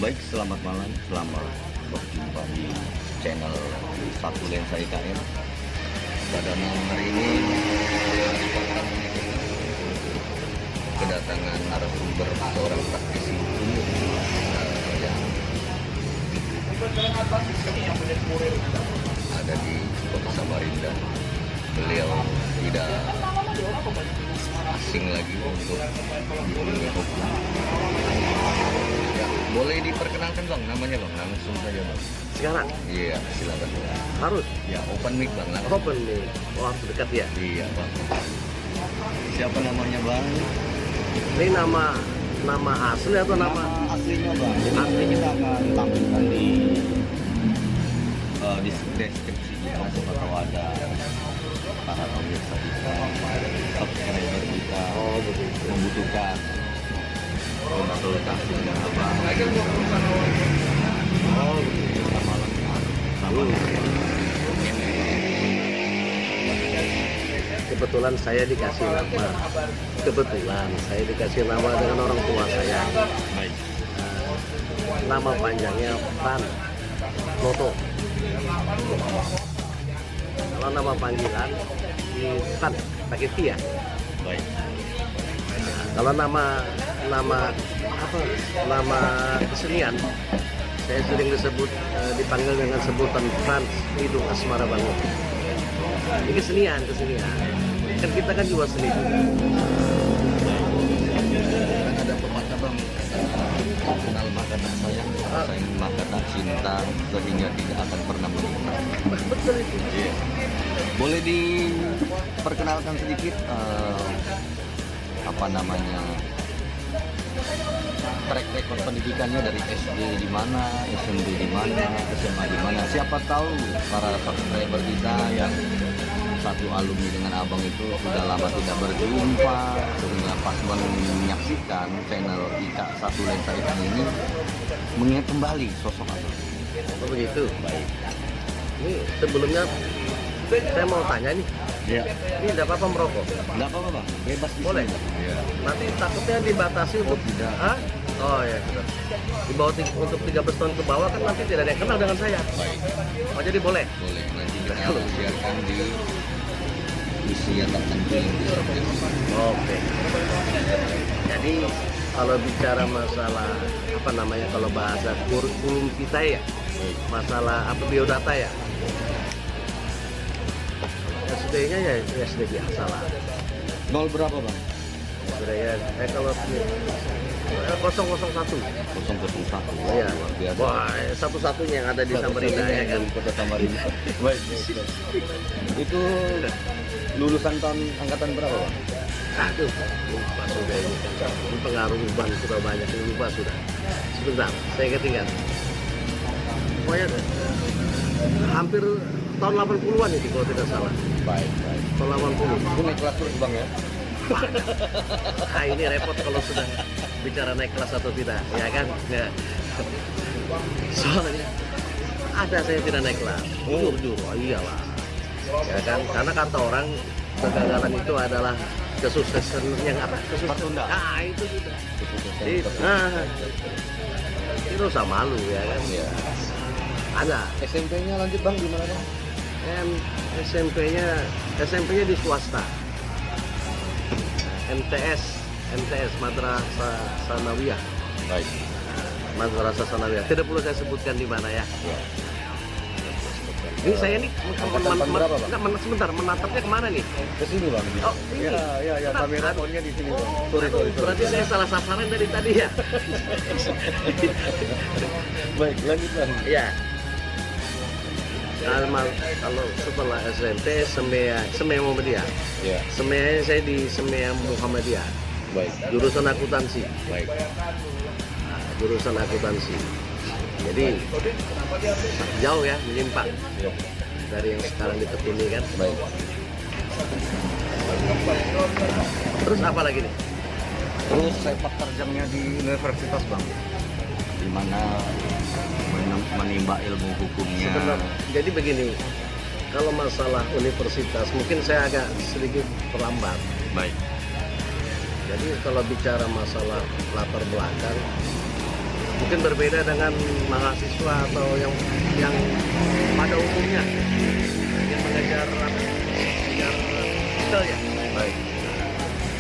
Baik, selamat malam, selamat berjumpa di channel Satu Lensa IKM. Pada malam hari ini kedatangan narasumber seorang praktisi yang ada di Kota Samarinda. Beliau tidak asing lagi untuk di dunia hukum. Ya, boleh diperkenalkan bang, namanya bang, langsung saja bang. Sekarang? Iya, silakan bang. Harus? Ya, open mic bang. Langsung. Open mic. Oh, harus dekat ya? Iya bang. Siapa namanya bang? Ini nama asli atau nama aslinya bang. Jadi nanti kita akan tampilkan di deskripsi kita, siapa tahu ada para pemirsa kita, subscriber kita membutuhkan konsultasi dengan abang lagi. Kita malam sama kebetulan saya dikasih nama dengan orang tua saya. baik. Nama panjangnya Pan Loto. Kalau nama panggilan Pan pakai T ya. Baik. Kalau nama kesenian saya sering dipanggil dengan sebutan Frans Hidung Asmara Bangun. Ini kesenian kan kita kan juga seni juga. Kan ada pepatah bang, kenal maka tak sayang, sayang maka tak cinta, sehingga tidak akan pernah menikah. Betul itu. Iya. Boleh diperkenalkan sedikit apa namanya track record pendidikannya dari SD di mana, SMP di mana, SMA di mana? Siapa tahu para subscriber kita yang satu alumni dengan abang itu sudah lama tidak berjumpa, sehingga pas menyaksikan channel IKA Satu Lensa IKM ini mengingat kembali sosok abang. Oh, begitu. Baik. Ini sebelumnya saya mau tanya nih. Ya. Ini tidak apa-apa merokok? Enggak apa-apa bang, bebas di Boleh? sini. Iya. Nanti takutnya dibatasi untuk tidak. Hah? Oh ya sudah. Di bawah untuk 13 tahun ke bawah kan nanti tidak ada yang kenal dengan saya. Baik. Oh jadi boleh? Boleh, nanti kita siarkan di usia tertentu yang bisa. Oke. Jadi kalau bicara masalah apa namanya kalau bahasa kurikulum kita ya, masalah apa biodata ya, SD-nya ya SD biasa lah. Nol berapa bang? Sebenarnya kalau 001. 001. Iya. Luar biasa. Wah, satu-satunya yang ada di Samarinda ya kan. Di Kota Samarinda. Baik. Itu lulusan tahun angkatan berapa bang? Aduh, lupa sudah ini. Ini pengaruh ban sudah banyak, ini lupa sudah. Sebentar, saya ketinggalan. Pokoknya hampir tahun 80-an itu kalau tidak salah. Baik. Tahun 80. Itu naik kelas terus bang ya? Nah ini repot kalau sudah bicara naik kelas atau tidak, ya kan? Ya. Soalnya ada saya tidak naik kelas, jujur, oh, iyalah, ya kan? Karena kata orang kegagalan itu adalah kesuksesan yang apa? Kesuksesan. Nah itu sudah. Itu usah malu ya kan? Iya. Ada. SMP-nya lanjut bang di mana bang? SMP-nya di swasta. MTS Madrasah Sanawiyah. Baik. Madrasah Sanawiyah. Tidak perlu saya sebutkan di mana ya. Ya. Ini saya nih berapa, Bang? sebentar menatapnya kemana nih? Ke sini bang. Oh, ini. Ya. Kamera phone-nya di sini bang. Sorry. Berarti saya salah sasaran dari tadi ya. Baik, lanjut bang. Iya. Kalau setelah SMP Semea Muhammadiyah. Ya. Semeanya saya di Semea Muhammadiyah. Baik. Jurusan akuntansi. Baik. Jurusan akuntansi. Jadi jauh ya menyimpang Ya. dari yang sekarang ditekuni kan. Baik. Terus apa lagi nih? Terus sepak terjangnya di universitas bang, di mana menimba ilmu hukumnya. Sebenarnya, jadi begini, kalau masalah universitas mungkin saya agak sedikit terlambat. Baik. Jadi kalau bicara masalah latar belakang, mungkin berbeda dengan mahasiswa atau yang pada umumnya yang mengejar titel ya. Baik.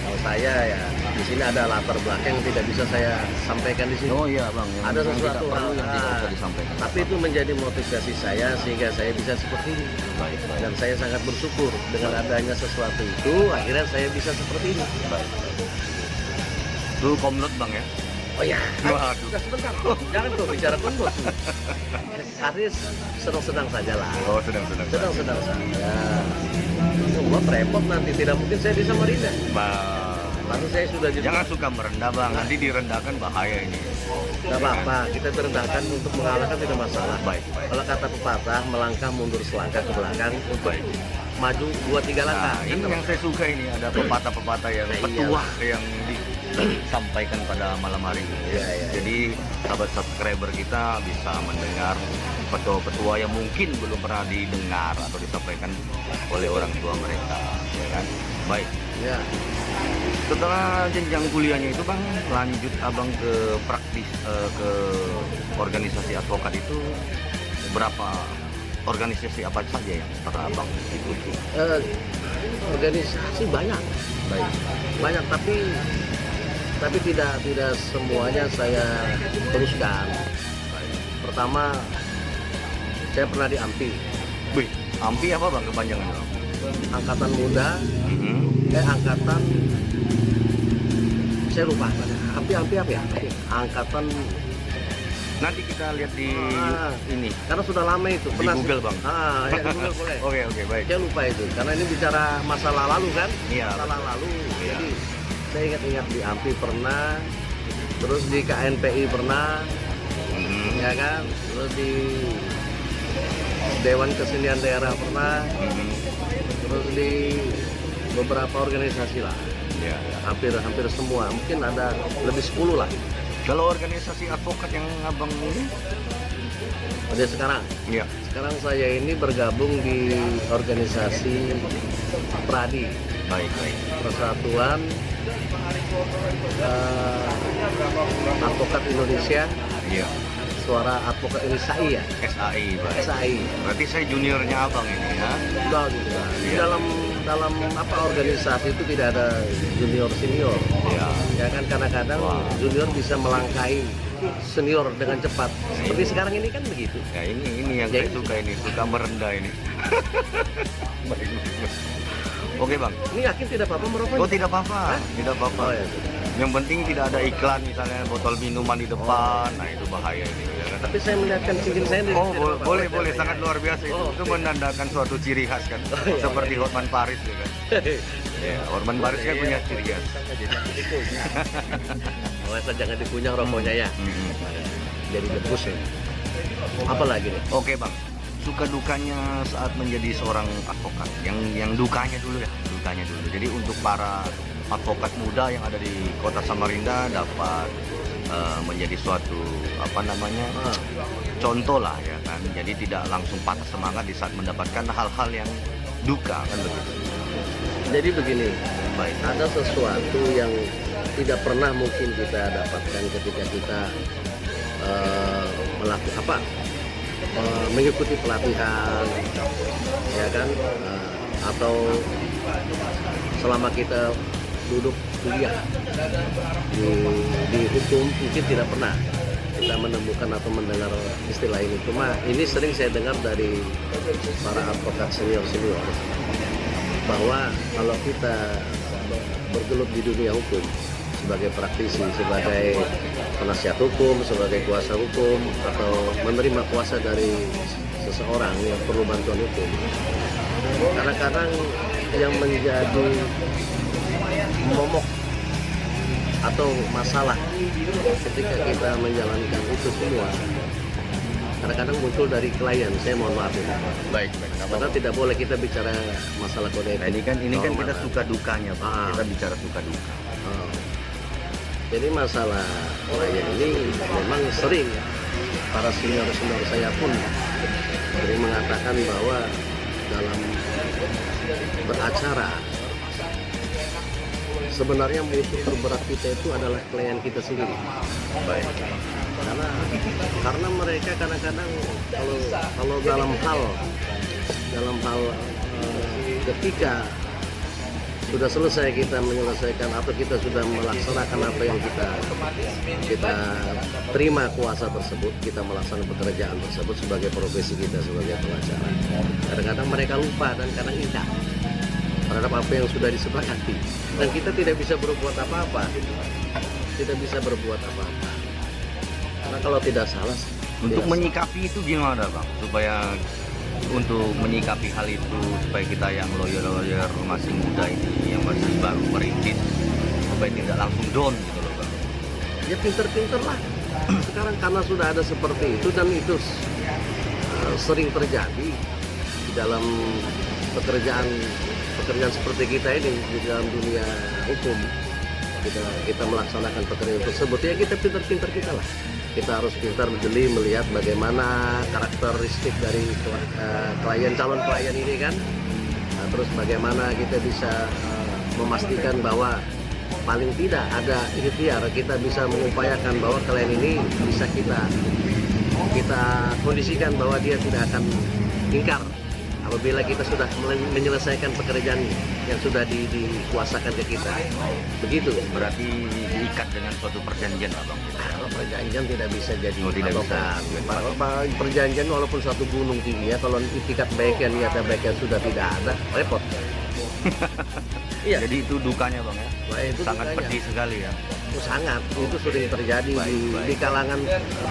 Kalau saya ya di sini ada latar belakang yang tidak bisa saya sampaikan di sini. Oh iya bang, yang Ada yang sesuatu tidak perlu yang tidak hal, usah disampaikan. tapi itu menjadi motivasi saya sehingga saya bisa seperti ini. Baik, baik. Dan saya sangat bersyukur dengan adanya sesuatu itu, akhirnya saya bisa seperti ini. Baik. Lu komlot bang ya? Oh ya, Waduh. sudah sebentar. Jangan kau bicara konvot. Artinya senang-senang saja lah. Oh sedang-sedang. Senang-senang saja. Semua repot nanti, tidak mungkin saya bisa merendah. Lalu saya sudah jadi. Jangan suka merendah bang, nanti direndahkan bahaya ini. Tidak apa-apa, kita merendahkan untuk mengalahkan tidak masalah. Baik, baik. Kalau kata pepatah, melangkah mundur selangkah ke belakang, untuk Baik. maju 2-3 langkah. Nah, ini yang saya suka ini, ada pepatah-pepatah yang Nah, petuah yang disampaikan pada malam hari ini. Iya, iya. Jadi sahabat subscriber kita bisa mendengar petua-petua yang mungkin belum pernah didengar atau disampaikan oleh orang tua mereka, ya kan? Baik. Ya. Setelah jenjang kuliahnya itu bang, lanjut abang ke praktis ke organisasi advokat itu berapa organisasi apa saja yang pernah abang ikuti? Organisasi banyak. Baik. Banyak tapi tidak semuanya saya teruskan. Pertama saya pernah di AMPI, Wih, AMPI apa bang kepanjangannya? Bang? Angkatan Muda, angkatan saya lupa. AMPI apa ya? Angkatan. Nanti kita lihat di ini Karena sudah lama itu. di Google bang. Ya di Google boleh. Oke baik. Saya lupa itu, karena ini bicara masalah lalu kan? Iya. Masalah lalu. Iya. Jadi saya ingat di AMPI pernah, terus di KNPI pernah, Mhm. ya kan? Terus di Dewan Kesenian Daerah pernah, Mhm. terus di beberapa organisasi lah. Ya. Hampir semua, mungkin ada lebih 10 lah. Kalau organisasi advokat yang abang ini? Jadi sekarang Iya. saya ini bergabung di organisasi PRADI, Baik. Persatuan Advokat Indonesia, Iya. Suara Advokat SAI ya, SAI baik. SAI. Berarti saya juniornya abang ini ya? Udah gitu. Iya. Dalam apa organisasi itu tidak ada junior senior. Iya. Ya kan kadang-kadang Wah. junior bisa melangkahi senior dengan cepat. Seperti sekarang ini kan begitu. Ya ini yang Ya, saya suka ini, suka merendah ini. Baik. Oke bang. Ini yakin tidak apa-apa merokok? Oh tidak apa-apa, tidak apa-apa. Oh, ya. Yang penting tidak ada iklan misalnya botol minuman di depan, nah itu bahaya ini. Ya kan? Tapi saya melihatkan cincin saya Oh tidak apa-apa. boleh, Ya. sangat luar biasa itu. Oh, Itu oke. menandakan suatu ciri khas kan, iya, seperti iya. Hotman Paris ya kan. Ya, Hotman Paris kan punya ciri khas. Jangan dikunyah. Oh, asal jangan dikunyah rokoknya ya. Mhm. Jadi debus ya. Apa lagi nih? Oke bang, suka dukanya saat menjadi seorang advokat. Yang dukanya dulu ya, dukanya dulu. Jadi untuk para advokat muda yang ada di Kota Samarinda dapat menjadi suatu contoh lah ya kan. Jadi tidak langsung patah semangat di saat mendapatkan hal-hal yang duka kan begitu. Jadi begini, Baik. ada sesuatu yang tidak pernah mungkin kita dapatkan ketika kita mengikuti pelatihan, ya kan, atau selama kita duduk kuliah di hukum mungkin tidak pernah kita menemukan atau mendengar istilah ini. Cuma ini sering saya dengar dari para advokat senior bahwa kalau kita bergelut di dunia hukum sebagai praktisi, sebagai penasihat hukum, sebagai kuasa hukum, atau menerima kuasa dari seseorang yang perlu bantuan hukum, kadang-kadang yang menjadi momok atau masalah ketika kita menjalankan itu semua kadang-kadang muncul dari klien. Saya mohon maaf ini. Baik. Padahal tidak boleh kita bicara masalah kode Nah, etik. ini kan kita Kehormatan. suka dukanya, Pak. Ah. Kita bicara suka duka. Oh. Jadi masalah klien ini memang sering para senior saya pun sering mengatakan bahwa dalam beracara sebenarnya musuh terberat kita itu adalah klien kita sendiri. Baik. Karena mereka kadang-kadang kalau dalam hal ketika sudah selesai kita menyelesaikan atau kita sudah melaksanakan apa yang kita terima kuasa tersebut, kita melaksanakan pekerjaan tersebut sebagai profesi kita sebagai pengacara. Kadang-kadang mereka lupa dan kadang indah terhadap apa yang sudah disepakati, dan kita tidak bisa berbuat apa-apa. Karena kalau tidak salah, Untuk menyikapi itu gimana Bang? Supaya untuk menyikapi hal itu, supaya kita yang lawyer masih muda ini, yang masih baru merintis, supaya tidak langsung down gitu loh Bang. ya pinter-pinter lah. Sekarang karena sudah ada seperti itu, dan itu sering terjadi di dalam pekerjaan seperti kita ini, di dalam dunia hukum. Kita melaksanakan pekerjaan tersebut, ya kita pinter-pinter kita lah. Kita harus pintar menjeli melihat bagaimana karakteristik dari calon klien ini kan. Nah, terus bagaimana kita bisa memastikan bahwa paling tidak ada ikhtiar, kita bisa mengupayakan bahwa klien ini bisa kita kondisikan bahwa dia tidak akan ingkar apabila kita sudah menyelesaikan pekerjaan yang sudah dikuasakan ke kita. Begitu. Berarti diikat dengan suatu perjanjian Bang. Kalau perjanjian tidak bisa jadi tidak patokan. bisa. Perjanjian walaupun satu gunung tinggi ya, kalau itikat baiknya, niatnya baiknya sudah tidak ada, repot. Iya. Jadi itu dukanya Bang ya. Wah, itu Sangat dukanya. pedih sekali ya. Sangat, itu sering terjadi Baik. di kalangan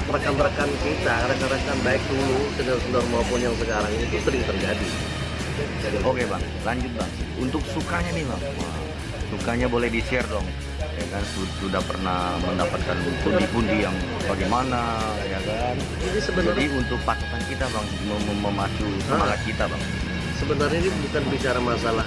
rekan-rekan kita, rekan-rekan baik dulu, senior maupun yang sekarang, itu sering terjadi. Oke Bang, lanjut Bang. Untuk sukanya nih Bang. Wah, sukanya boleh di-share dong. Ya kan, sudah pernah mendapatkan pundi-pundi yang bagaimana ya kan. Jadi sebenarnya Jadi untuk patokan kita Bang, memacu semangat kita Bang. sebenarnya ini bukan bicara masalah